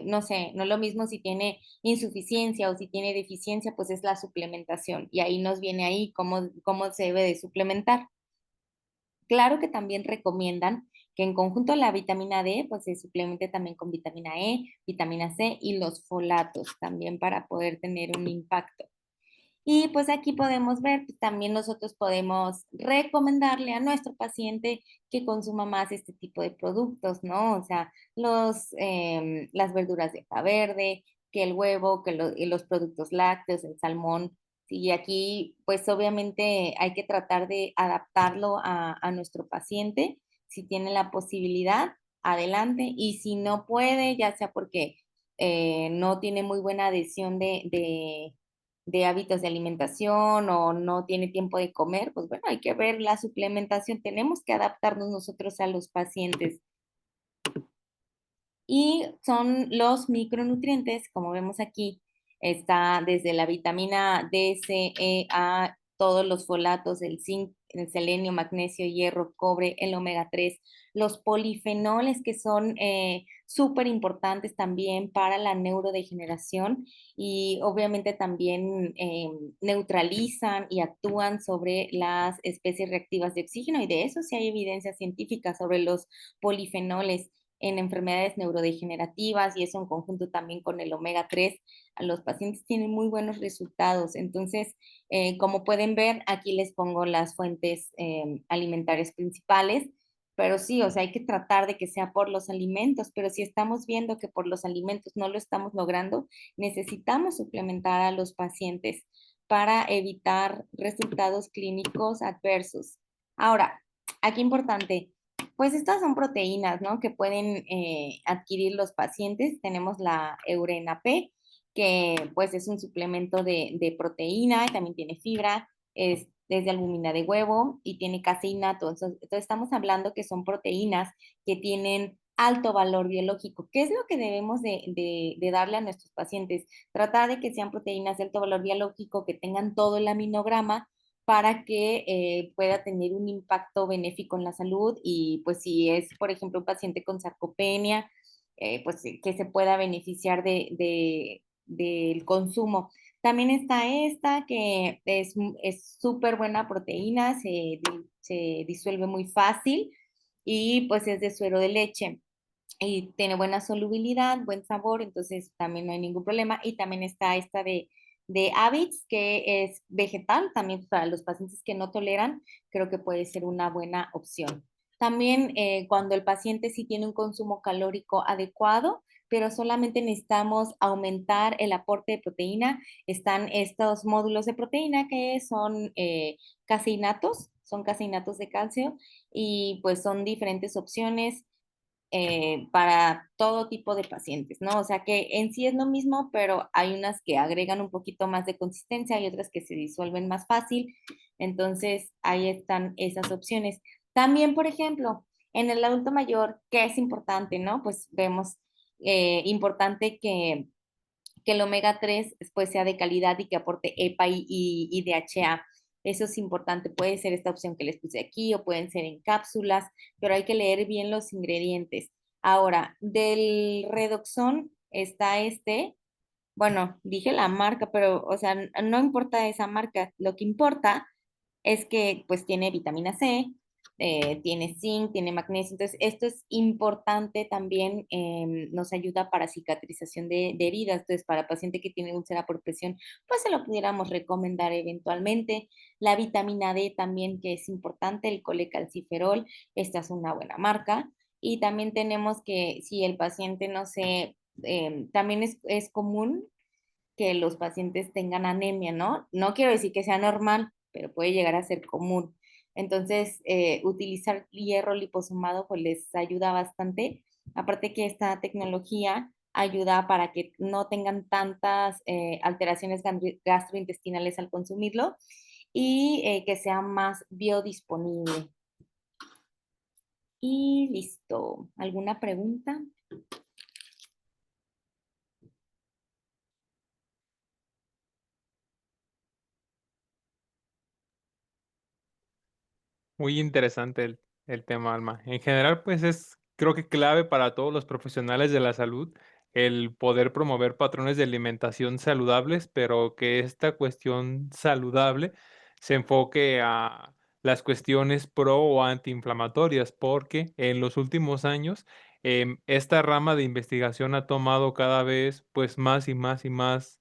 no sé, no es lo mismo si tiene insuficiencia o si tiene deficiencia, pues es la suplementación. Y ahí nos viene ahí cómo se debe de suplementar. Claro que también recomiendan que en conjunto la vitamina D, pues se suplemente también con vitamina E, vitamina C y los folatos también para poder tener un impacto. Y pues aquí podemos ver, pues, también nosotros podemos recomendarle a nuestro paciente que consuma más este tipo de productos, ¿no? O sea, las verduras de hoja verde, que el huevo, y los productos lácteos, el salmón. Y aquí, pues obviamente hay que tratar de adaptarlo a nuestro paciente. Si tiene la posibilidad, adelante. Y si no puede, ya sea porque no tiene muy buena adhesión de hábitos de alimentación o no tiene tiempo de comer, pues bueno, hay que ver la suplementación. Tenemos que adaptarnos nosotros a los pacientes. Y son los micronutrientes, como vemos aquí, está desde la vitamina D, C, E, A, todos los folatos, el zinc, el selenio, magnesio, hierro, cobre, el omega 3, los polifenoles que son súper importantes también para la neurodegeneración y obviamente también neutralizan y actúan sobre las especies reactivas de oxígeno y de eso sí hay evidencia científica sobre los polifenoles en enfermedades neurodegenerativas y eso en conjunto también con el omega 3, a los pacientes tienen muy buenos resultados. Entonces, como pueden ver, aquí les pongo las fuentes alimentarias principales, pero sí, o sea, hay que tratar de que sea por los alimentos, pero si estamos viendo que por los alimentos no lo estamos logrando, necesitamos suplementar a los pacientes para evitar resultados clínicos adversos. Ahora, aquí importante, pues estas son proteínas, ¿no? Que pueden adquirir los pacientes. Tenemos la Eurena P, que pues es un suplemento de proteína, y también tiene fibra, es de albumina de huevo y tiene caseinato. Entonces estamos hablando que son proteínas que tienen alto valor biológico. ¿Qué es lo que debemos de darle a nuestros pacientes? Tratar de que sean proteínas de alto valor biológico, que tengan todo el aminograma para que pueda tener un impacto benéfico en la salud y pues si es, por ejemplo, un paciente con sarcopenia, pues que se pueda beneficiar del consumo. También está esta que es súper buena proteína, se disuelve muy fácil y pues es de suero de leche y tiene buena solubilidad, buen sabor, entonces también no hay ningún problema. Y también está esta de Avix, que es vegetal, también para los pacientes que no toleran, creo que puede ser una buena opción. También cuando el paciente sí tiene un consumo calórico adecuado, pero solamente necesitamos aumentar el aporte de proteína, están estos módulos de proteína que son caseinatos de calcio y pues son diferentes opciones para todo tipo de pacientes, ¿no? O sea que en sí es lo mismo, pero hay unas que agregan un poquito más de consistencia y otras que se disuelven más fácil. Entonces, ahí están esas opciones. También, por ejemplo, en el adulto mayor, ¿qué es importante, no? Pues vemos importante que el omega 3 pues, sea de calidad y que aporte EPA y DHA. Eso es importante. Puede ser esta opción que les puse aquí o pueden ser en cápsulas, pero hay que leer bien los ingredientes. Ahora, del Redoxon está bueno, dije la marca, pero, o sea, no importa esa marca. Lo que importa es que, pues, tiene vitamina C, tiene zinc, tiene magnesio. Entonces, esto es importante también, nos ayuda para cicatrización de heridas. Entonces, para paciente que tiene úlcera por presión, pues se lo pudiéramos recomendar eventualmente. La vitamina D también, que es importante, el colecalciferol, esta es una buena marca. Y también tenemos que, si el paciente, no sé, también es común que los pacientes tengan anemia, ¿no? No quiero decir que sea normal, pero puede llegar a ser común. Entonces, utilizar hierro liposomado pues les ayuda bastante. Aparte que esta tecnología ayuda para que no tengan tantas alteraciones gastrointestinales al consumirlo y que sea más biodisponible. Y listo. ¿Alguna pregunta? Muy interesante el tema, Alma. En general, pues es, creo que clave para todos los profesionales de la salud el poder promover patrones de alimentación saludables, pero que esta cuestión saludable se enfoque a las cuestiones pro o antiinflamatorias, porque en los últimos años esta rama de investigación ha tomado cada vez pues más y más y más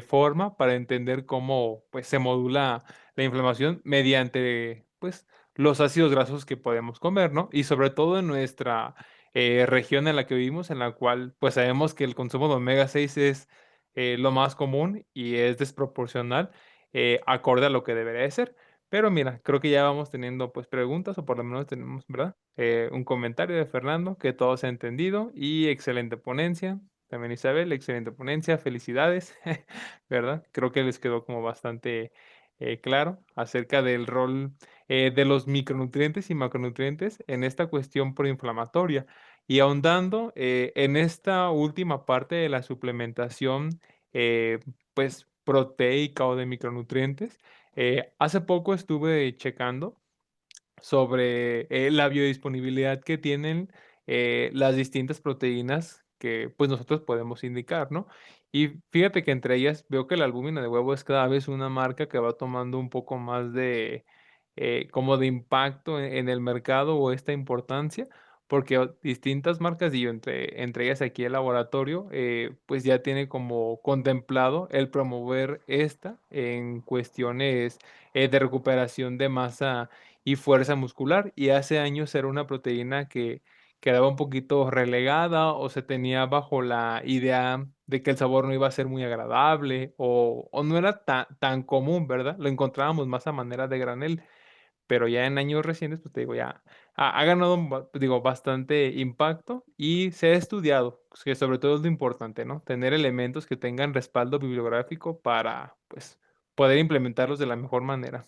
forma para entender cómo pues se modula la inflamación mediante pues los ácidos grasos que podemos comer, ¿no? Y sobre todo en nuestra región en la que vivimos, en la cual pues sabemos que el consumo de omega 6 es lo más común y es desproporcional, acorde a lo que debería de ser. Pero mira, creo que ya vamos teniendo pues preguntas, o por lo menos tenemos, ¿verdad? Un comentario de Fernando, que todo se ha entendido y excelente ponencia. También Isabel, excelente ponencia, felicidades, ¿verdad? Creo que les quedó como bastante claro acerca del rol de los micronutrientes y macronutrientes en esta cuestión proinflamatoria. Y ahondando en esta última parte de la suplementación, pues proteica o de micronutrientes, hace poco estuve checando sobre la biodisponibilidad que tienen las distintas proteínas que pues nosotros podemos indicar, ¿no? Y fíjate que entre ellas veo que la albúmina de huevo es cada vez una marca que va tomando un poco más de como de impacto en el mercado o esta importancia, porque distintas marcas, y yo entre ellas aquí el laboratorio, pues ya tiene como contemplado el promover esta en cuestiones de recuperación de masa y fuerza muscular. Y hace años era una proteína que quedaba un poquito relegada o se tenía bajo la idea de que el sabor no iba a ser muy agradable o no era tan común, ¿verdad? Lo encontrábamos más a manera de granel, pero ya en años recientes, pues te digo, ya ha ganado, digo, bastante impacto y se ha estudiado, pues, que sobre todo es lo importante, ¿no? Tener elementos que tengan respaldo bibliográfico para, pues, poder implementarlos de la mejor manera.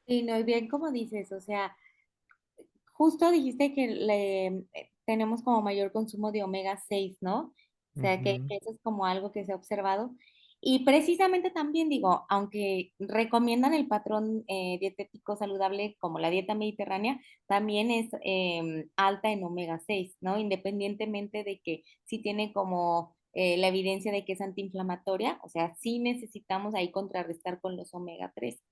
Sí, no, y bien como dices, o sea, justo dijiste que tenemos como mayor consumo de omega 6, ¿no? O sea, Ujú. que eso es como algo que se ha observado. Y precisamente también digo, aunque recomiendan el patrón dietético saludable como la dieta mediterránea, también es alta en omega 6, ¿no? Independientemente de que sí tiene como la evidencia de que es antiinflamatoria, o sea, sí necesitamos ahí contrarrestar con los omega 3.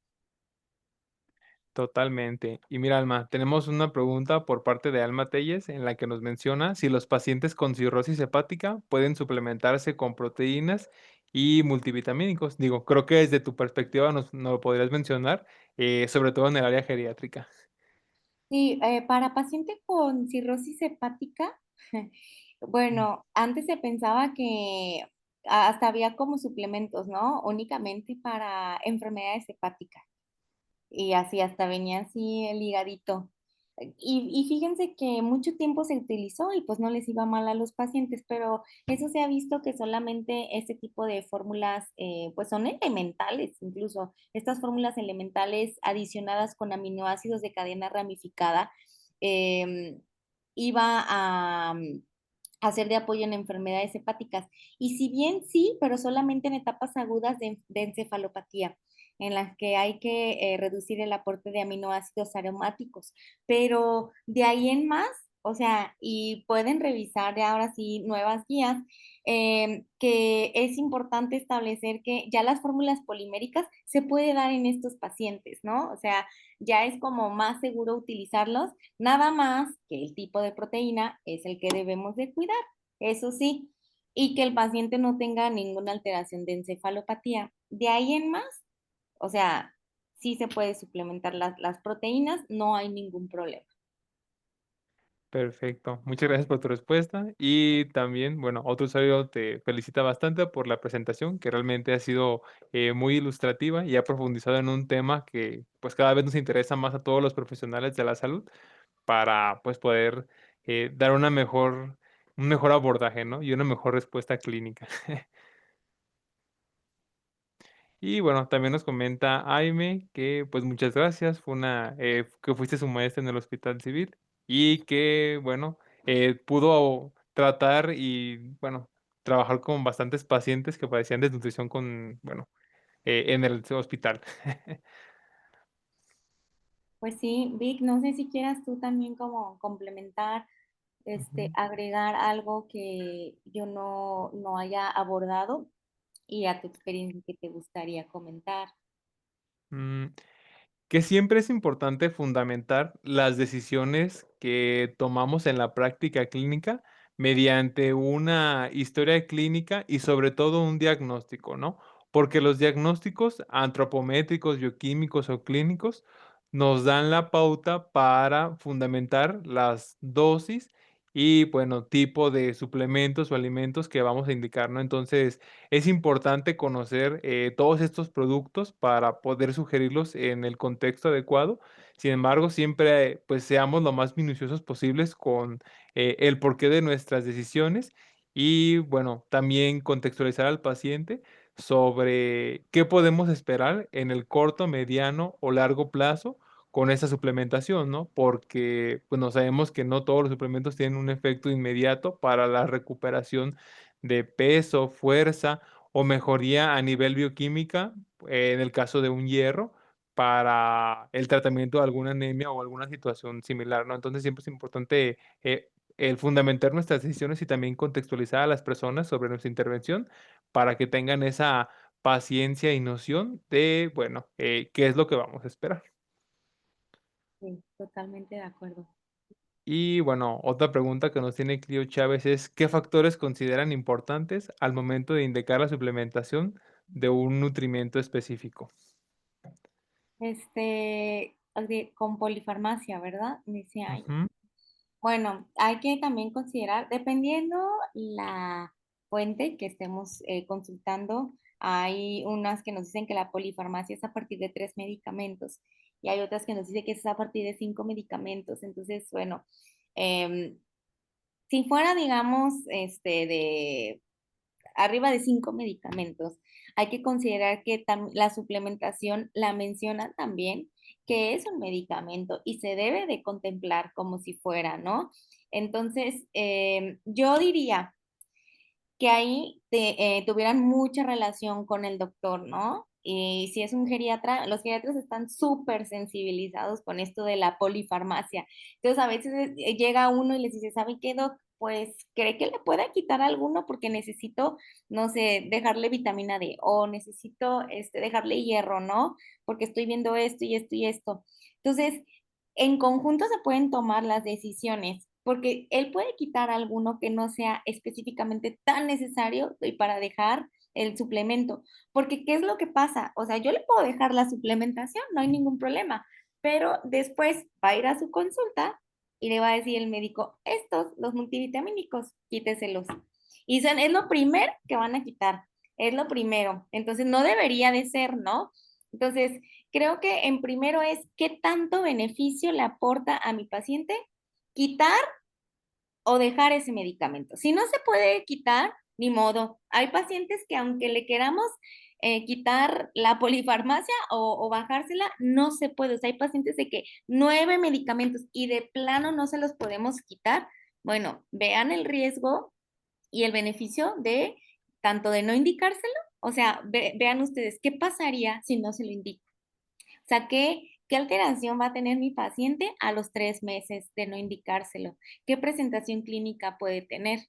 Totalmente. Y mira, Alma, tenemos una pregunta por parte de Alma Telles en la que nos menciona si los pacientes con cirrosis hepática pueden suplementarse con proteínas y multivitamínicos. Digo, creo que desde tu perspectiva nos lo podrías mencionar, sobre todo en el área geriátrica. Sí, para pacientes con cirrosis hepática, bueno, antes se pensaba que hasta había como suplementos, ¿no? Únicamente para enfermedades hepáticas. Y así hasta venía así el higadito. Y fíjense que mucho tiempo se utilizó y pues no les iba mal a los pacientes, pero eso se ha visto que solamente este tipo de fórmulas pues son elementales, incluso estas fórmulas elementales adicionadas con aminoácidos de cadena ramificada em, iba a ser de apoyo en enfermedades hepáticas. Y si bien sí, pero solamente en etapas agudas de encefalopatía, en las que hay que reducir el aporte de aminoácidos aromáticos. Pero de ahí en más, o sea, y pueden revisar ahora sí nuevas guías, que es importante establecer que ya las fórmulas poliméricas se puede dar en estos pacientes, ¿no? O sea, ya es como más seguro utilizarlos, nada más que el tipo de proteína es el que debemos de cuidar, eso sí, y que el paciente no tenga ninguna alteración de encefalopatía. De ahí en más, o sea, sí se puede suplementar las proteínas, no hay ningún problema. Perfecto. Muchas gracias por tu respuesta. Y también, bueno, otro usuario te felicita bastante por la presentación, que realmente ha sido muy ilustrativa y ha profundizado en un tema que pues cada vez nos interesa más a todos los profesionales de la salud para pues poder dar un mejor abordaje, ¿no? Y una mejor respuesta clínica. Y bueno, también nos comenta Aime que pues muchas gracias, que fuiste su maestra en el Hospital Civil y que bueno, pudo tratar y bueno, trabajar con bastantes pacientes que padecían desnutrición en el hospital. Pues sí, Vic, no sé si quieras tú también como complementar, Ujú. agregar algo que yo no haya abordado y a tu experiencia que te gustaría comentar. Mm, que siempre es importante fundamentar las decisiones que tomamos en la práctica clínica mediante una historia clínica y sobre todo un diagnóstico, ¿no? Porque los diagnósticos antropométricos, bioquímicos o clínicos nos dan la pauta para fundamentar las dosis y, bueno, tipo de suplementos o alimentos que vamos a indicar, ¿no? Entonces, es importante conocer todos estos productos para poder sugerirlos en el contexto adecuado. Sin embargo, siempre pues seamos lo más minuciosos posibles con el porqué de nuestras decisiones y bueno, también contextualizar al paciente sobre qué podemos esperar en el corto, mediano o largo plazo con esa suplementación, ¿no? Porque, bueno, sabemos que no todos los suplementos tienen un efecto inmediato para la recuperación de peso, fuerza o mejoría a nivel bioquímica, en el caso de un hierro, para el tratamiento de alguna anemia o alguna situación similar, ¿no? Entonces, siempre es importante, el fundamentar nuestras decisiones y también contextualizar a las personas sobre nuestra intervención para que tengan esa paciencia y noción de, bueno, qué es lo que vamos a esperar. Sí, totalmente de acuerdo. Y bueno, otra pregunta que nos tiene Clio Chávez es, ¿qué factores consideran importantes al momento de indicar la suplementación de un nutrimiento específico? Con polifarmacia, ¿verdad? Dice ahí. Ujú, Bueno, hay que también considerar, dependiendo la fuente que estemos consultando, hay unas que nos dicen que la polifarmacia es a partir de 3 medicamentos y hay otras que nos dicen que es a partir de 5 medicamentos. Entonces, bueno, em, si fuera, digamos, de arriba de 5 medicamentos. Hay que considerar que la suplementación la menciona también que es un medicamento y se debe de contemplar como si fuera, ¿no? Entonces, yo diría que ahí tuvieran mucha relación con el doctor, ¿no? Y si es un geriatra, los geriatras están súper sensibilizados con esto de la polifarmacia. Entonces, a veces llega uno y les dice, ¿sabe qué, doc? Pues, ¿cree que le pueda quitar alguno? Porque necesito, no sé, dejarle vitamina D o necesito dejarle hierro, ¿no? Porque estoy viendo esto y esto y esto. Entonces, en conjunto se pueden tomar las decisiones, porque él puede quitar alguno que no sea específicamente tan necesario y para dejar el suplemento. Porque, ¿qué es lo que pasa? O sea, yo le puedo dejar la suplementación, no hay ningún problema, pero después va a ir a su consulta y le va a decir el médico, estos, los multivitamínicos, quíteselos. Y es lo primero que van a quitar, es lo primero. Entonces, no debería de ser, ¿no? Entonces, Creo que en primero es qué tanto beneficio le aporta a mi paciente quitar o dejar ese medicamento. Si no se puede quitar, ni modo. Hay pacientes que aunque le queramos quitar la polifarmacia o bajársela, no se puede. O sea, hay pacientes de que 9 medicamentos y de plano no se los podemos quitar. Bueno, vean el riesgo y el beneficio de tanto de no indicárselo, o sea, vean ustedes qué pasaría si no se lo indico. O sea, ¿qué alteración va a tener mi paciente a los 3 meses de no indicárselo? ¿Qué presentación clínica puede tener?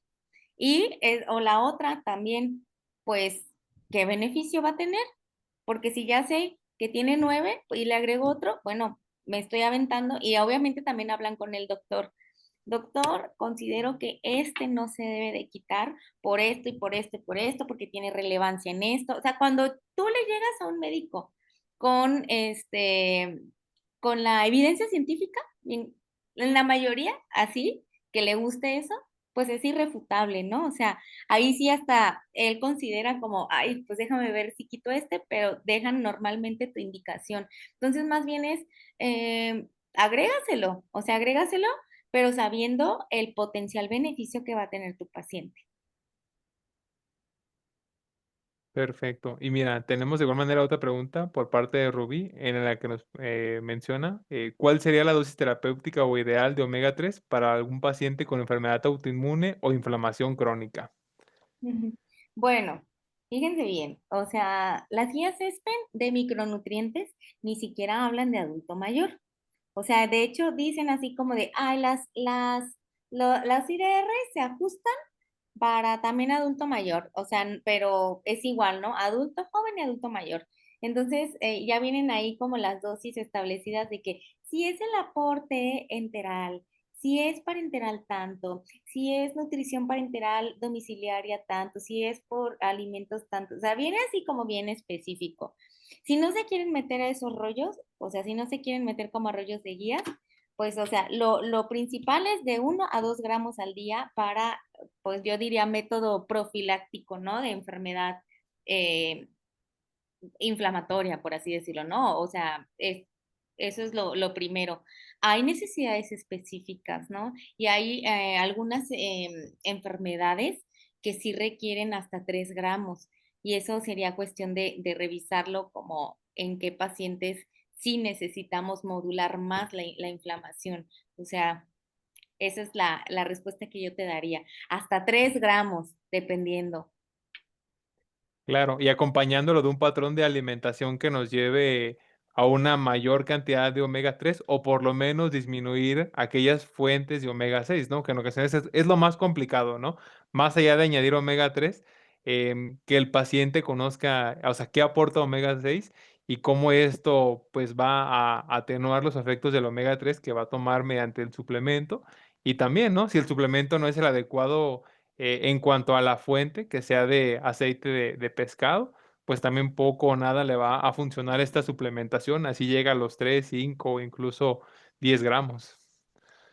Y, o la otra también, pues, ¿qué beneficio va a tener? Porque si ya sé que tiene 9 y le agrego otro, bueno, me estoy aventando y obviamente también hablan con el doctor. Doctor, considero que este no se debe de quitar por esto y por esto y por esto, porque tiene relevancia en esto. O sea, cuando tú le llegas a un médico con con la evidencia científica, en la mayoría, así, que le guste eso, pues es irrefutable, ¿no? O sea, ahí sí hasta él considera como, ay, pues déjame ver si quito este, pero dejan normalmente tu indicación. Entonces, más bien es, agrégaselo, o sea, agrégaselo, pero sabiendo el potencial beneficio que va a tener tu paciente. Perfecto. Y mira, tenemos de igual manera otra pregunta por parte de Rubí, en la que nos menciona ¿cuál sería la dosis terapéutica o ideal de omega 3 para algún paciente con enfermedad autoinmune o inflamación crónica? Ujú. Bueno, fíjense bien, o sea, las guías ESPEN de micronutrientes ni siquiera hablan de adulto mayor. O sea, de hecho dicen así como de, ay, las IDR se ajustan para también adulto mayor, o sea, pero es igual, ¿no? Adulto joven y adulto mayor. Entonces, ya vienen ahí como las dosis establecidas de que si es el aporte enteral, si es parenteral tanto, si es nutrición parenteral domiciliaria tanto, si es por alimentos tanto, o sea, viene así como bien específico. Si no se quieren meter a esos rollos, o sea, si no se quieren meter como a rollos de guías, pues, o sea, lo principal es de 1 a 2 gramos al día para, pues yo diría método profiláctico, ¿no? De enfermedad eh, inflamatoria, por así decirlo, ¿no? O sea, eso es lo primero. Hay necesidades específicas, ¿no? Y hay algunas enfermedades que sí requieren hasta 3 gramos y eso sería cuestión de revisarlo como en qué pacientes sí necesitamos modular más la inflamación. O sea, esa es la respuesta que yo te daría. Hasta 3 gramos, dependiendo. Claro, y acompañándolo de un patrón de alimentación que nos lleve a una mayor cantidad de omega 3 o por lo menos disminuir aquellas fuentes de omega 6, ¿no? Que en ocasiones es lo más complicado, ¿no? Más allá de añadir omega 3, que el paciente conozca, o sea, qué aporta omega 6 y cómo esto pues va a atenuar los efectos del omega 3 que va a tomar mediante el suplemento. Y también, ¿no? Si el suplemento no es el adecuado en cuanto a la fuente, que sea de aceite de pescado, pues también poco o nada le va a funcionar esta suplementación, así llega a los 3, 5 o incluso 10 gramos.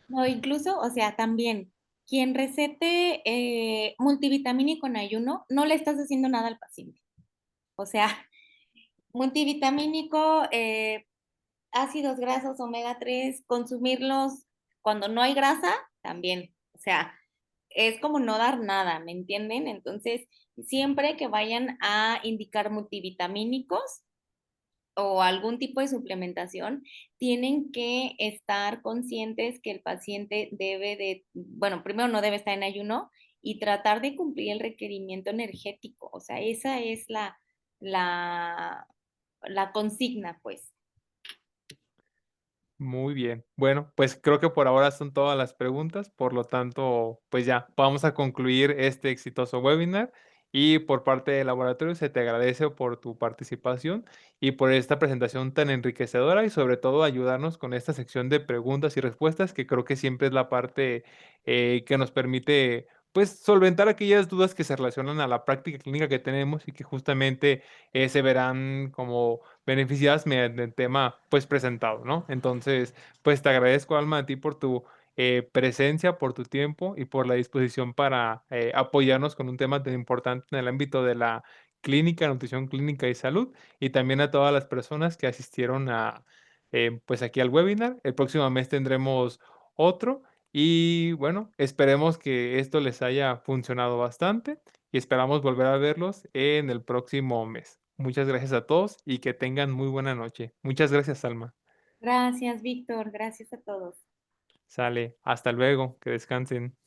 No, incluso, o sea, también, quien recete multivitamínico en ayuno, no le estás haciendo nada al paciente. O sea, multivitamínico, ácidos grasos, omega 3 consumirlos cuando no hay grasa, también. O sea, es como no dar nada, ¿me entienden? Entonces, siempre que vayan a indicar multivitamínicos, o algún tipo de suplementación, tienen que estar conscientes que el paciente debe de, bueno, primero no debe estar en ayuno y tratar de cumplir el requerimiento energético. O sea, esa es la, la consigna, pues. Muy bien. Bueno, pues creo que por ahora son todas las preguntas, por lo tanto, pues ya, vamos a concluir este exitoso webinar y por parte del laboratorio se te agradece por tu participación y por esta presentación tan enriquecedora y sobre todo ayudarnos con esta sección de preguntas y respuestas que creo que siempre es la parte que nos permite pues solventar aquellas dudas que se relacionan a la práctica clínica que tenemos y que justamente se verán como beneficiadas mediante el tema, pues, presentado, ¿no? Entonces, pues, te agradezco, Alma, a ti por tu, presencia, por tu tiempo y por la disposición para, apoyarnos con un tema tan importante en el ámbito de la clínica, nutrición clínica y salud, y también a todas las personas que asistieron a, pues, aquí al webinar. El próximo mes tendremos otro y, bueno, esperemos que esto les haya funcionado bastante y esperamos volver a verlos en el próximo mes. Muchas gracias a todos y que tengan muy buena noche. Muchas gracias, Alma. Gracias, Víctor. Gracias a todos. Sale, hasta luego, que descansen.